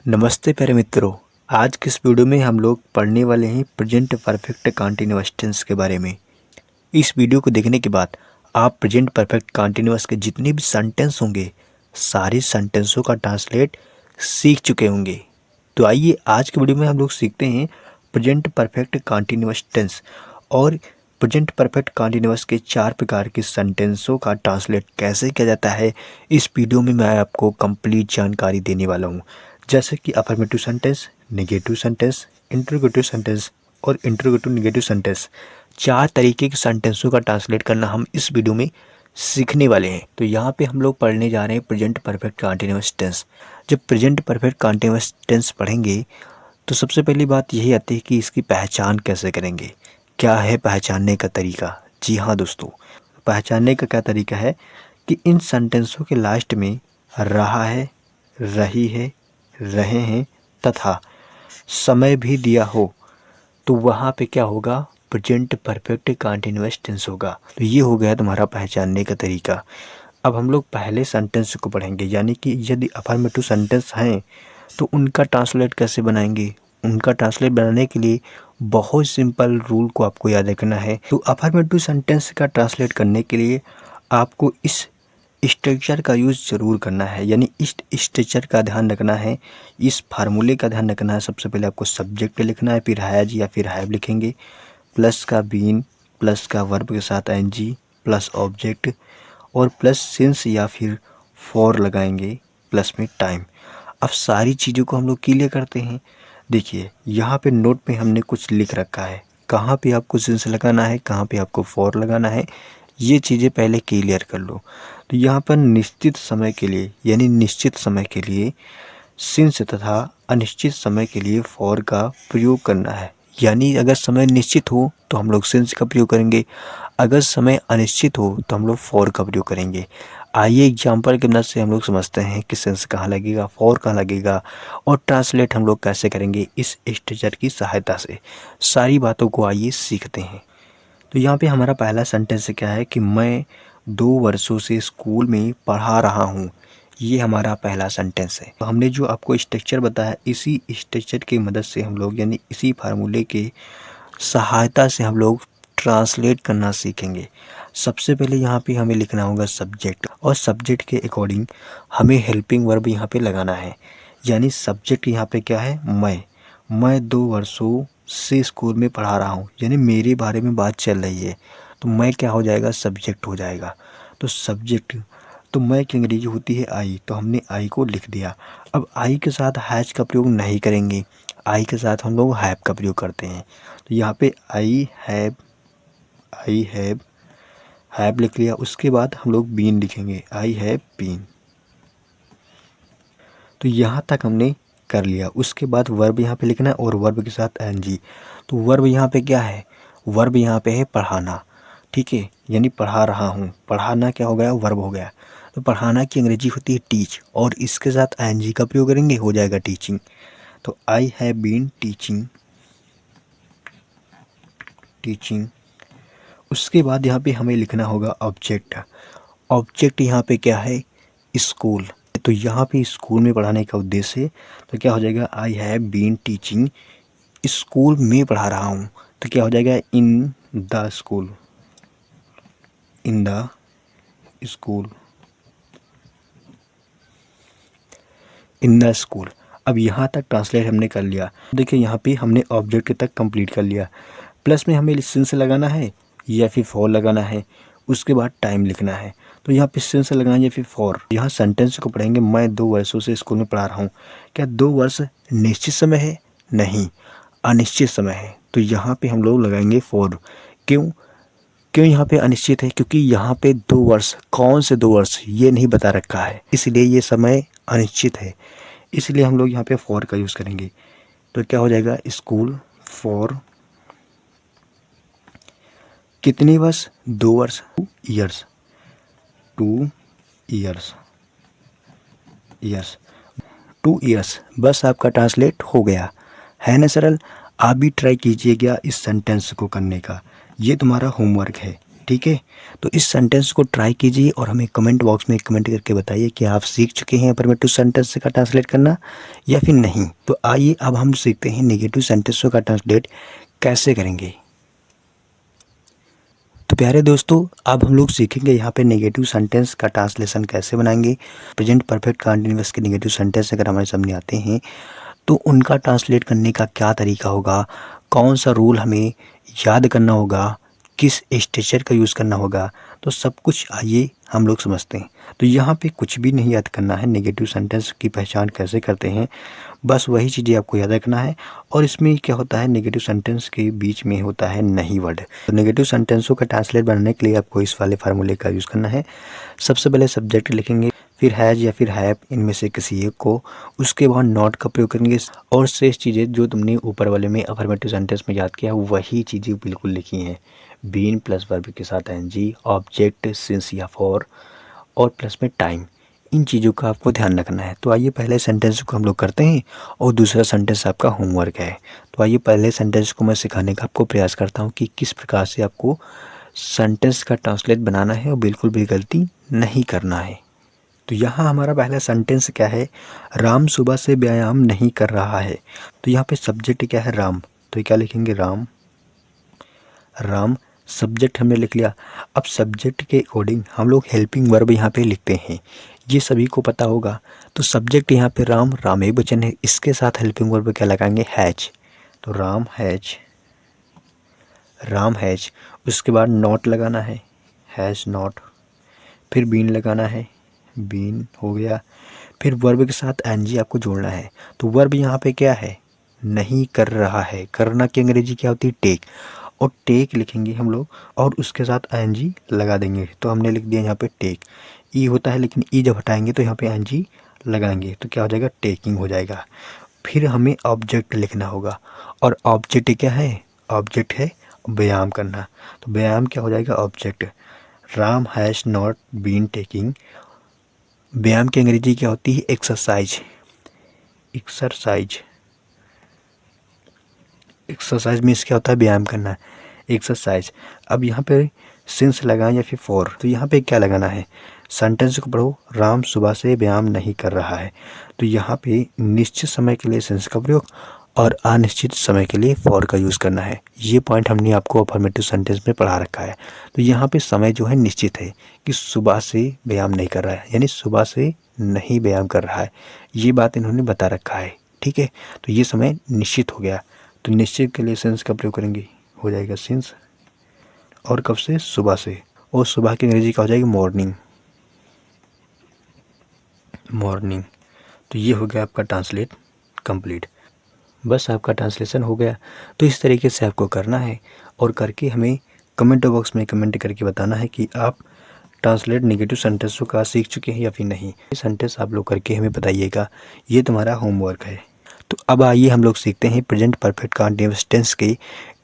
नमस्ते प्यारे मित्रों। आज के इस वीडियो में हम लोग पढ़ने वाले हैं प्रेजेंट परफेक्ट कंटीन्यूअस टेंस के बारे में। इस वीडियो को देखने के बाद आप प्रेजेंट परफेक्ट कंटीन्यूअस के जितने भी सेंटेंस होंगे सारे सेंटेंसों का ट्रांसलेट सीख चुके होंगे। तो आइए आज के वीडियो में हम लोग सीखते हैं प्रेजेंट परफेक्ट कंटीन्यूअस टेंस और प्रेजेंट परफेक्ट कंटीन्यूअस के 4 प्रकार के सेंटेंसों का ट्रांसलेट कैसे किया जाता है। इस वीडियो में मैं आपको कंप्लीट जानकारी देने वाला हूँ, जैसे कि affirmative sentence, negative sentence, interrogative sentence और इंटरोगेटिव नेगेटिव सेंटेंस। 4 तरीके के सेंटेंसों का ट्रांसलेट करना हम इस वीडियो में सीखने वाले हैं। तो यहाँ पे हम लोग पढ़ने जा रहे हैं प्रेजेंट परफेक्ट कंटीन्यूअस टेंस। जब प्रेजेंट परफेक्ट कंटीन्यूअस टेंस पढ़ेंगे तो सबसे पहली बात यही आती है कि इसकी पहचान कैसे करेंगे। क्या है पहचानने का तरीका? जी हाँ दोस्तों, पहचानने का क्या तरीका है कि इन सेंटेंसों के लास्ट में रहा है, रही है, रहे हैं तथा समय भी दिया हो तो वहाँ पे क्या होगा? प्रेजेंट परफेक्ट कंटीन्यूअस टेंस होगा। तो ये हो गया तुम्हारा पहचानने का तरीका। अब हम लोग पहले सेंटेंस को पढ़ेंगे, यानी कि यदि अफर्मेटिव सेंटेंस हैं तो उनका ट्रांसलेट कैसे बनाएंगे। उनका ट्रांसलेट बनाने के लिए बहुत सिंपल रूल को आपको याद रखना है। तो अफर्मेटिव सेंटेंस का ट्रांसलेट करने के लिए आपको इस स्ट्रक्चर का यूज़ ज़रूर करना है, यानी इस स्ट्रक्चर का ध्यान रखना है, इस फार्मूले का ध्यान रखना है। सबसे पहले आपको सब्जेक्ट लिखना है, फिर हैज या फिर हैव लिखेंगे, प्लस का बीन, प्लस का वर्ब के साथ एनजी, प्लस ऑब्जेक्ट और प्लस सिंस या फिर फॉर लगाएंगे, प्लस में टाइम। अब सारी चीज़ों को हम लोग क्लियर करते हैं। देखिए यहाँ पे नोट पे हमने कुछ लिख रखा है, कहाँ पे आपको सिंस लगाना है, कहाँ पे आपको फॉर लगाना है, ये चीज़ें पहले क्लियर कर लो। तो यहाँ पर निश्चित समय के लिए यानी निश्चित समय के लिए सिंस तथा अनिश्चित समय के लिए फॉर का प्रयोग करना है। यानी अगर समय निश्चित हो तो हम लोग सिंस का प्रयोग करेंगे, अगर समय अनिश्चित हो तो हम लोग फॉर का प्रयोग करेंगे। आइए एग्जाम्पल की मदद से हम लोग समझते हैं कि सिंस कहाँ लगेगा, फॉर कहाँ लगेगा और ट्रांसलेट हम लोग कैसे करेंगे इस स्ट्रक्चर की सहायता से। सारी बातों को आइए सीखते हैं। तो यहाँ पे हमारा पहला सेंटेंस क्या है कि मैं 2 वर्षों से स्कूल में पढ़ा रहा हूँ। ये हमारा पहला सेंटेंस है। तो हमने जो आपको स्ट्रक्चर बताया, इसी स्ट्रक्चर की मदद से हम लोग यानी इसी फार्मूले के सहायता से हम लोग ट्रांसलेट करना सीखेंगे। सबसे पहले यहाँ पे हमें लिखना होगा सब्जेक्ट, और सब्जेक्ट के अकॉर्डिंग हमें हेल्पिंग वर्ब यहाँ पे लगाना है। यानी सब्जेक्ट यहाँ पे क्या है? मैं 2 वर्षों से स्कूल में पढ़ा रहा हूँ, यानी मेरे बारे में बात चल रही है। तो मैं क्या हो जाएगा? सब्जेक्ट हो जाएगा। तो सब्जेक्ट, तो मैं की अंग्रेजी होती है आई, तो हमने आई को लिख दिया। अब आई के साथ हैज का प्रयोग नहीं करेंगे, आई के साथ हम लोग हैव का प्रयोग करते हैं। तो यहाँ पे आई हैव लिख लिया। उसके बाद हम लोग बीन लिखेंगे, आई हैव बीन। तो यहाँ तक हमने कर लिया। उसके बाद वर्ब यहाँ पे लिखना है और वर्ब के साथ एनजी। तो वर्ब यहाँ पे क्या है? वर्ब यहाँ पे है पढ़ाना, ठीक है, यानी पढ़ा रहा हूँ। पढ़ाना क्या हो गया? वर्ब हो गया। तो पढ़ाना की अंग्रेजी होती है टीच, और इसके साथ एनजी का प्रयोग करेंगे, हो जाएगा टीचिंग। तो आई हैव बीन टीचिंग। उसके बाद यहाँ पे हमें लिखना होगा ऑब्जेक्ट। ऑब्जेक्ट यहाँ पे क्या है? स्कूल। तो यहाँ पे स्कूल में पढ़ाने का उद्देश्य है, तो क्या हो जाएगा? I have been teaching, school में पढ़ा रहा हूँ। तो क्या हो जाएगा? In the school, in the school, in the school. अब यहाँ तक ट्रांसलेट हमने कर लिया। देखिए यहाँ पे हमने ऑब्जेक्ट तक कंप्लीट कर लिया। प्लस में हमें सिंस लगाना है या फिर फॉर लगाना है, उसके बाद टाइम लिखना है। तो यहाँ पे सिंस लगाना है या फिर फॉर। यहाँ सेंटेंस को पढ़ेंगे, मैं 2 वर्षों से स्कूल में पढ़ा रहा हूँ। क्या 2 वर्ष निश्चित समय है? नहीं, अनिश्चित समय है। तो यहाँ पे हम लोग लगाएंगे फॉर। क्यों क्यों यहाँ पे अनिश्चित है? क्योंकि यहाँ पे 2 वर्ष, कौन से 2 वर्ष ये नहीं बता रखा है, इसलिए ये समय अनिश्चित है, इसलिए हम लोग यहाँ पे फॉर का यूज़ करेंगे। तो क्या हो जाएगा? स्कूल फॉर कितने वर्ष? 2 वर्ष, 2 ईयर्स, 2 ईयर्स, 2 ईयर्स। बस आपका ट्रांसलेट हो गया है ना सरल। आप भी ट्राई कीजिएगा इस सेंटेंस को करने का, ये तुम्हारा होमवर्क है। ठीक है, तो इस सेंटेंस को ट्राई कीजिए और हमें कमेंट बॉक्स में कमेंट करके बताइए कि आप सीख चुके हैं अफर्मेटिव सेंटेंस का ट्रांसलेट करना या फिर नहीं। तो आइए अब हम सीखते हैं नेगेटिव सेंटेंसों का ट्रांसलेट कैसे करेंगे। तो प्यारे दोस्तों, अब हम लोग सीखेंगे यहाँ पे नेगेटिव सेंटेंस का ट्रांसलेशन कैसे बनाएंगे। प्रेजेंट परफेक्ट कंटीन्यूअस के नेगेटिव सेंटेंस अगर हमारे सामने आते हैं तो उनका ट्रांसलेट करने का क्या तरीका होगा, कौन सा रूल हमें याद करना होगा, किस स्ट्रक्चर का यूज़ करना होगा, तो सब कुछ आइए हम लोग समझते हैं। तो यहाँ पे कुछ भी नहीं याद करना है, नेगेटिव सेंटेंस की पहचान कैसे करते हैं बस वही चीज़ें आपको याद रखना है। और इसमें क्या होता है, नेगेटिव सेंटेंस के बीच में होता है नहीं वर्ड। तो नेगेटिव सेंटेंसों का ट्रांसलेट बनाने के लिए आपको इस वाले फार्मूले का यूज़ करना है। सबसे पहले सब्जेक्ट लिखेंगे, फिर हैज़ या फिर हैव, इनमें से किसी एक को, उसके बाद नॉट का प्रयोग करेंगे और शेष चीज़ें जो तुमने ऊपर वाले में अफर्मेटिव सेंटेंस में याद किया वही चीज़ें बिल्कुल लिखी हैं। बीन प्लस वर्ब के साथ एनजी, ऑब्जेक्ट, सिंस या फॉर और प्लस में टाइम, इन चीज़ों का आपको ध्यान रखना है। तो आइए पहले सेंटेंस को हम लोग करते हैं और दूसरा सेंटेंस आपका होमवर्क है। तो आइए पहले सेंटेंस को मैं सिखाने का आपको प्रयास करता हूँ कि किस प्रकार से आपको सेंटेंस का ट्रांसलेट बनाना है और बिल्कुल भी गलती नहीं करना है। तो यहाँ हमारा पहला सेंटेंस क्या है, राम सुबह से व्यायाम नहीं कर रहा है। तो यहाँ पे सब्जेक्ट क्या है, राम, तो क्या लिखेंगे, राम। राम सब्जेक्ट हमने लिख लिया। अब सब्जेक्ट के अकॉर्डिंग हम लोग हेल्पिंग वर्ब यहाँ पे लिखते हैं, ये सभी को पता होगा। तो सब्जेक्ट यहाँ पे राम, राम एक वचन है, इसके साथ हेल्पिंग वर्ब क्या लगाएंगे, हैज। तो राम हैज, राम हैज। उसके बाद नॉट लगाना है, हैज़ नॉट। फिर बीन लगाना है, बीन हो गया। फिर वर्ब के साथ एनजी आपको जोड़ना है। तो वर्ब यहाँ पे क्या है, नहीं कर रहा है। करना की अंग्रेजी क्या होती है, टेक, और टेक लिखेंगे हम लोग और उसके साथ एनजी लगा देंगे। तो हमने लिख दिया यहाँ पे टेक, ई होता है लेकिन ई जब हटाएंगे तो यहाँ पे एनजी लगाएंगे तो क्या हो जाएगा, टेकिंग हो जाएगा। फिर हमें ऑब्जेक्ट लिखना होगा और ऑब्जेक्ट क्या है, ऑब्जेक्ट है व्यायाम करना। तो व्यायाम क्या हो जाएगा, object. Ram has not been taking, व्यायाम की अंग्रेजी क्या होती है, एक्सरसाइज। एक्सरसाइज, एक्सरसाइज मीन्स क्या होता है, व्यायाम करना, एक्सरसाइज। अब यहाँ पे सिंस लगाएं या फिर फॉर, तो यहाँ पे क्या लगाना है, सेंटेंस को पढ़ो, राम सुबह से व्यायाम नहीं कर रहा है। तो यहाँ पे निश्चित समय के लिए सिंस का प्रयोग और अनिश्चित समय के लिए फॉर का यूज़ करना है। ये पॉइंट हमने आपको अफर्मेटिव सेंटेंस में पढ़ा रखा है। तो यहाँ पे समय जो है निश्चित है कि सुबह से व्यायाम नहीं कर रहा है, यानी सुबह से नहीं व्यायाम कर रहा है, ये बात इन्होंने बता रखा है। ठीक है, तो ये समय निश्चित हो गया। तो निश्चित के लिए सिंस का प्रयोग करेंगे, हो जाएगा सिंस, और कब से, सुबह से। और सुबह की अंग्रेजी क्या हो जाएगी, मॉर्निंग, मॉर्निंग। तो ये हो गया आपका ट्रांसलेट कंप्लीट। बस आपका ट्रांसलेशन हो गया। तो इस तरीके से आपको करना है और करके हमें कमेंट बॉक्स में कमेंट करके बताना है कि आप ट्रांसलेट नेगेटिव सेंटेंसों का सीख चुके हैं या फिर नहीं। ये सेंटेंस आप लोग करके हमें बताइएगा, ये तुम्हारा होमवर्क है। तो अब आइए हम लोग सीखते हैं प्रेजेंट परफेक्ट कंटीन्यूअस टेंस के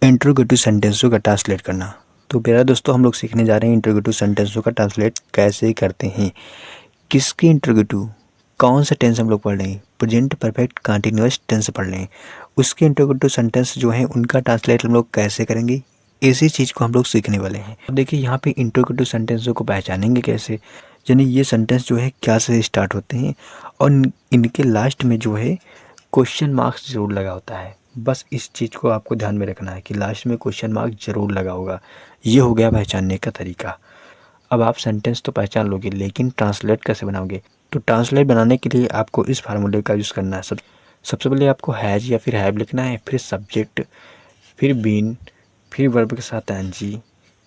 इंट्रोगेटिव सेंटेंसों का ट्रांसलेट करना। तो प्यारे दोस्तों, हम लोग सीखने जा रहे हैं इंट्रोगेटिव सेंटेंसों का ट्रांसलेट कैसे करते हैं। किसके इंट्रोगेटिव, कौन सा टेंस हम लोग पढ़ रहे हैं, प्रेजेंट परफेक्ट कंटीन्यूअस टेंस पढ़ रहे हैं, उसके इंट्रोगेटिव सेंटेंस जो हैं उनका ट्रांसलेट हम लोग कैसे करेंगे, इसी चीज़ को हम लोग सीखने वाले हैं। अब देखिए यहाँ पे इंट्रोगेटिव सेंटेंसों को पहचानेंगे कैसे, यानी ये सेंटेंस जो है क्या से स्टार्ट होते हैं और इनके लास्ट में जो है क्वेश्चन मार्क्स जरूर लगा होता है। बस इस चीज़ को आपको ध्यान में रखना है कि लास्ट में क्वेश्चन मार्क जरूर लगा होगा। ये हो गया पहचानने का तरीका। अब आप सेंटेंस तो पहचान लोगे लेकिन ट्रांसलेट कैसे बनाओगे। तो ट्रांसलेट बनाने के लिए आपको इस फार्मूले का यूज़ करना है। सबसे पहले आपको हैज़ या फिर हैव लिखना है, फिर सब्जेक्ट, फिर बीन, फिर वर्ब के साथ एनजी,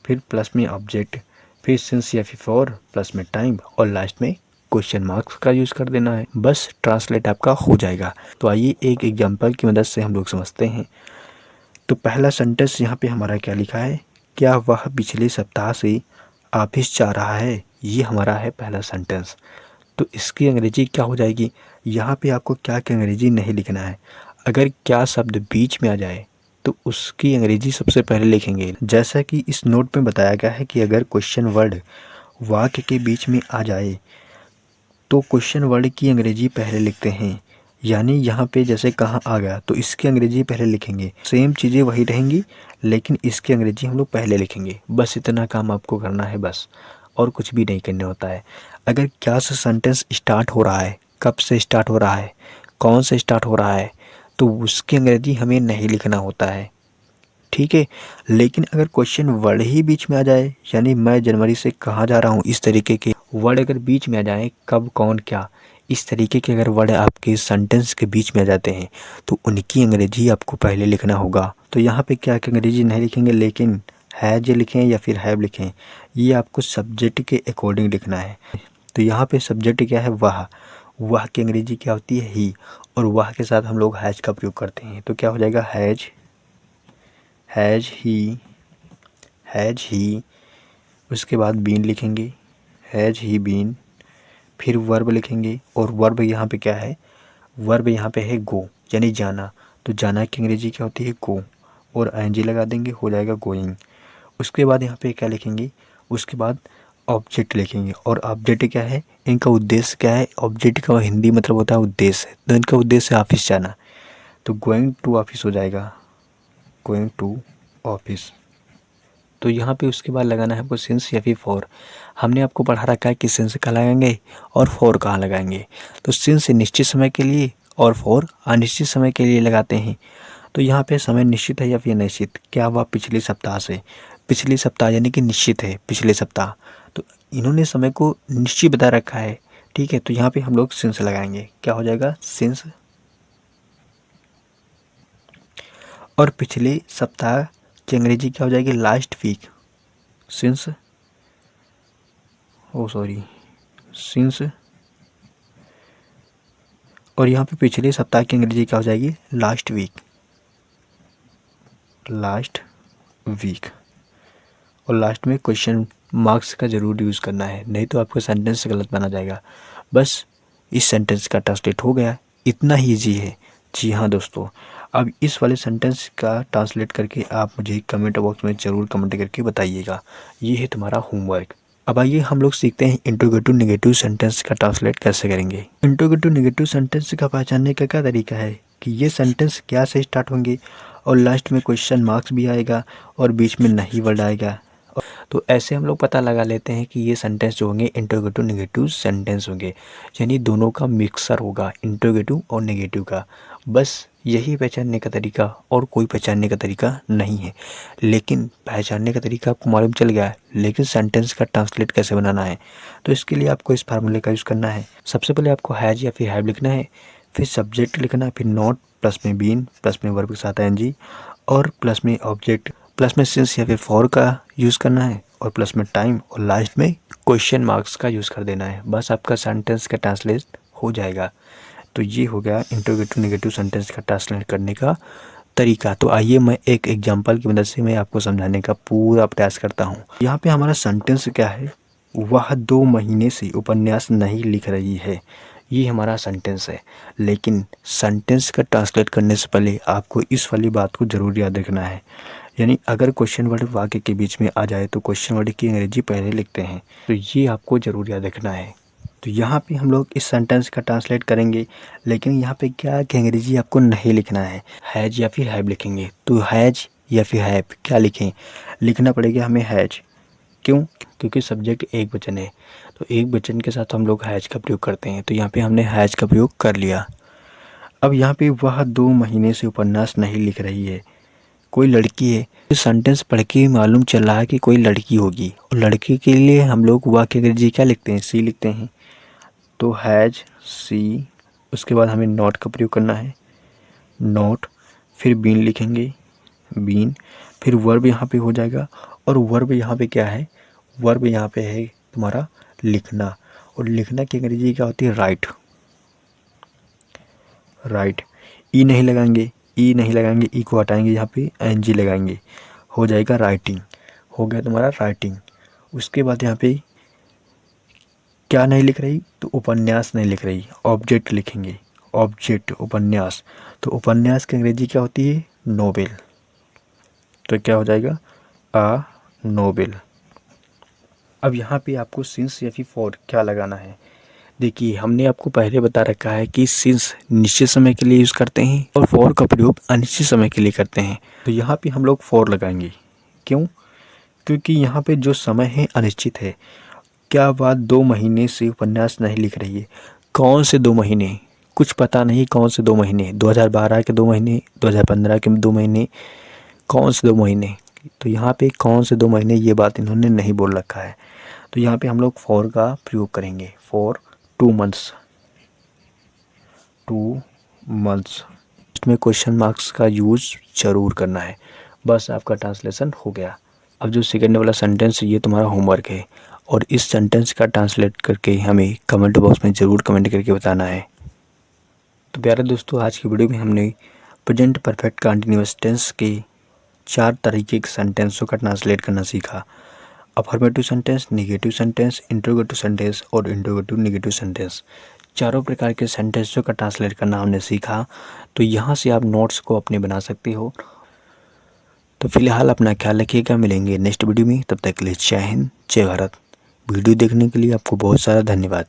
फिर प्लस में ऑब्जेक्ट, फिर सिंस या फिर फॉर, प्लस में टाइम और लास्ट में क्वेश्चन मार्क्स का यूज़ कर देना है। बस ट्रांसलेट आपका हो जाएगा। तो आइए एक एग्जांपल की मदद से हम लोग समझते हैं। तो पहला सेंटेंस यहाँ पे हमारा क्या लिखा है, क्या वह पिछले सप्ताह से ऑफिस जा रहा है, ये हमारा है पहला सेंटेंस। तो इसकी अंग्रेजी क्या हो जाएगी, यहाँ पे आपको क्या की अंग्रेजी नहीं लिखना है। अगर क्या शब्द बीच में आ जाए तो उसकी अंग्रेजी सबसे पहले लिखेंगे। जैसा कि इस नोट में बताया गया है कि अगर क्वेश्चन वर्ड वाक्य के बीच में आ जाए तो क्वेश्चन वर्ड की अंग्रेजी पहले लिखते हैं। यानी यहाँ पे जैसे कहाँ आ गया तो इसकी अंग्रेजी पहले लिखेंगे, सेम चीज़ें वही रहेंगी लेकिन इसकी अंग्रेजी हम लोग पहले लिखेंगे। बस इतना काम आपको करना है बस, और कुछ भी नहीं करने होता है। अगर क्या से सेंटेंस स्टार्ट हो रहा है, कब से स्टार्ट हो रहा है, कौन से स्टार्ट हो रहा है, तो उसकी अंग्रेजी हमें नहीं लिखना होता है, ठीक है। लेकिन अगर क्वेश्चन वर्ड ही बीच में आ जाए, यानी मैं जनवरी से कहाँ जा रहा हूँ, इस तरीके के वर्ड अगर बीच में आ जाए, कब कौन क्या, इस तरीके के अगर वर्ड आपके सेंटेंस के बीच में आ जाते हैं तो उनकी अंग्रेजी आपको पहले लिखना होगा। तो यहाँ पे क्या अंग्रेजी नहीं लिखेंगे, लेकिन हैज लिखें या फिर हैव लिखें, ये आपको सब्जेक्ट के अकॉर्डिंग लिखना है। तो यहाँ पे सब्जेक्ट क्या है, वह की अंग्रेजी क्या होती है, ही, और वह के साथ हम लोग हैज का प्रयोग करते हैं। तो क्या हो जाएगा, हैज ही। उसके बाद बीन लिखेंगे, हैज ही बीन। फिर वर्ब लिखेंगे, और वर्ब यहाँ पे क्या है, वर्ब यहाँ पे है गो, यानी जाना। तो जाना की अंग्रेजी क्या होती है, गो, और आईएनजी लगा देंगे, हो जाएगा गोइंग। उसके बाद यहाँ पे क्या लिखेंगे, उसके बाद ऑब्जेक्ट लिखेंगे, और ऑब्जेक्ट क्या है, इनका उद्देश्य क्या है, ऑब्जेक्ट का हिंदी मतलब होता है उद्देश्य, तो इनका उद्देश्य है ऑफिस जाना, तो गोइंग टू ऑफिस हो जाएगा, गोइंग टू ऑफिस। तो यहाँ पे उसके बाद लगाना है आपको सिंस या फिर फॉर। हमने आपको पढ़ा रखा है कि सिंस कहाँ लगाएंगे और फॉर कहाँ लगाएंगे। तो सिंस निश्चित समय के लिए और फॉर अनिश्चित समय के लिए लगाते हैं। तो यहाँ पे समय निश्चित है या फिर अनिश्चित, क्या हुआ, पिछले सप्ताह से, पिछले सप्ताह यानी कि निश्चित है पिछले सप्ताह, तो इन्होंने समय को निश्चित बता रखा है, ठीक है। तो यहाँ पे हम लोग सिंस लगाएंगे, क्या हो जाएगा, सिंस। और पिछले सप्ताह की अंग्रेजी क्या हो जाएगी, लास्ट वीक, सिंस, ओ सॉरी, सिंस। और यहाँ पे पिछले सप्ताह की अंग्रेजी क्या हो जाएगी, लास्ट वीक, लास्ट वीक। और लास्ट में क्वेश्चन मार्क्स का ज़रूर यूज़ करना है, नहीं तो आपका सेंटेंस गलत बना जाएगा। बस इस सेंटेंस का ट्रांसलेट हो गया, इतना ही ईजी है। जी हाँ दोस्तों, अब इस वाले सेंटेंस का ट्रांसलेट करके आप मुझे कमेंट बॉक्स में ज़रूर कमेंट करके बताइएगा। ये है तुम्हारा होमवर्क। अब आइए हम लोग सीखते हैं इंट्रोगेटिव नेगेटिव सेंटेंस का ट्रांसलेट कैसे करेंगे। इंट्रोगेटिव नेगेटिव सेंटेंस का पहचानने का क्या तरीका है कि ये सेंटेंस क्या से स्टार्ट होंगे और लास्ट में क्वेश्चन मार्क्स भी आएगा और बीच में नहीं वर्ड आएगा। तो ऐसे हम लोग पता लगा लेते हैं कि ये सेंटेंस जो होंगे इंट्रोगेटिव नेगेटिव सेंटेंस होंगे, यानी दोनों का मिक्सर होगा, इंट्रोगेटिव और नेगेटिव का। बस यही पहचानने का तरीका, और कोई पहचानने का तरीका नहीं है। लेकिन पहचानने का तरीका आपको मालूम चल गया है, लेकिन सेंटेंस का ट्रांसलेट कैसे बनाना है, तो इसके लिए आपको इस फार्मूले का यूज़ करना है। सबसे पहले आपको हैज या फिर हैव लिखना है, फिर सब्जेक्ट लिखना है, फिर नॉट, प्लस में बीन, प्लस में वर्ब के साथ एनजी, और प्लस में ऑब्जेक्ट, प्लस में सिंस या फिर फॉर का यूज़ करना है, और प्लस में टाइम, और लास्ट में क्वेश्चन मार्क्स का यूज़ कर देना है। बस आपका सेंटेंस का ट्रांसलेट हो जाएगा। तो ये हो गया इंट्रोगेटिव नेगेटिव सेंटेंस का ट्रांसलेट करने का तरीका। तो आइए मैं एक एग्जांपल की मदद से मैं आपको समझाने का पूरा प्रयास करता हूँ। यहाँ पे हमारा सेंटेंस क्या है, वह 2 महीने से उपन्यास नहीं लिख रही है, ये हमारा सेंटेंस है। लेकिन सेंटेंस का ट्रांसलेट करने से पहले आपको इस वाली बात को ज़रूर याद रखना है, यानी अगर क्वेश्चन वर्ड वाक्य के बीच में आ जाए तो क्वेश्चन वर्ड की अंग्रेजी पहले लिखते हैं, तो ये आपको ज़रूर याद रखना है। तो यहाँ पे हम लोग इस सेंटेंस का ट्रांसलेट करेंगे, लेकिन यहाँ पे क्या है कि अंग्रेजी आपको नहीं लिखना है, हैज या फिर हैव लिखेंगे। तो हैज या फिर हैव क्या लिखें, लिखना पड़ेगा हमें हैज। क्यों, क्योंकि सब्जेक्ट एक वचन है, तो एक वचन के साथ हम लोग हैज का प्रयोग करते हैं। तो यहाँ पे हमने हैज का प्रयोग कर लिया। अब यहाँ पे वह 2 महीने से उपन्यास नहीं लिख रही है, कोई लड़की है। इस सेंटेंस पढ़ के मालूम चल रहा है कि कोई लड़की होगी, और लड़की के लिए हम लोग वाक्य अंग्रेजी क्या लिखते हैं, सी लिखते हैं। तो हैज सी, उसके बाद हमें नॉट का प्रयोग करना है, नॉट, फिर बीन लिखेंगे, बीन, फिर वर्ब यहाँ पे हो जाएगा। और वर्ब यहाँ पे क्या है, वर्ब यहाँ पे है तुम्हारा लिखना, और लिखना की अंग्रेजी क्या होती है, राइट, राइट। ई नहीं लगाएंगे, ई नहीं लगाएंगे, ई को हटाएंगे, यहाँ पे एनजी लगाएंगे, हो जाएगा राइटिंग, हो गया तुम्हारा राइटिंग। उसके बाद यहाँ पे क्या नहीं लिख रही, तो उपन्यास नहीं लिख रही, ऑब्जेक्ट लिखेंगे, ऑब्जेक्ट उपन्यास। तो उपन्यास की अंग्रेजी क्या होती है, नोवेल, तो क्या हो जाएगा, आ नोवेल। अब यहाँ पे आपको सिंस या फिर फॉर क्या लगाना है, देखिए, हमने आपको पहले बता रखा है कि सिंस निश्चित समय के लिए यूज़ करते हैं और फॉर का प्रयोग अनिश्चित समय के लिए करते हैं। तो यहाँ पे हम लोग फॉर लगाएंगे। क्यों? क्योंकि यहाँ पे जो समय है अनिश्चित है। क्या बात 2 महीने से उपन्यास नहीं लिख रही है? कौन से 2 महीने? कुछ पता नहीं कौन से 2 महीने, 2012 के 2 महीने, 2015 के 2 महीने, कौन से 2 महीने? तो यहाँ पे कौन से 2 महीने ये बात इन्होंने नहीं बोल रखा है। तो यहाँ पे हम लोग फॉर का प्रयोग करेंगे। For 2 months, 2 months. इसमें क्वेश्चन मार्क्स का यूज़ ज़रूर करना है। बस आपका ट्रांसलेशन हो गया। अब जो सेकंड वाला सेंटेंस ये तुम्हारा होमवर्क है और इस सेंटेंस का ट्रांसलेट करके हमें कमेंट बॉक्स में ज़रूर कमेंट करके बताना है। तो प्यारे दोस्तों, आज की वीडियो में हमने प्रेजेंट परफेक्ट कंटिन्यूअस टेंस के 4 तरीके के सेंटेंसों का ट्रांसलेट करना सीखा। Affirmative sentence, negative sentence, interrogative sentence और इंटरोगेटिव नेगेटिव सेंटेंस, चारों प्रकार के सेंटेंसों का ट्रांसलेट करना हमने सीखा। तो यहाँ से आप नोट्स को अपने बना सकते हो। तो फिलहाल अपना ख्याल रखिएगा, मिलेंगे नेक्स्ट वीडियो में। तब तक के लिए जय हिंद, जय भारत। वीडियो देखने के लिए आपको बहुत सारा धन्यवाद।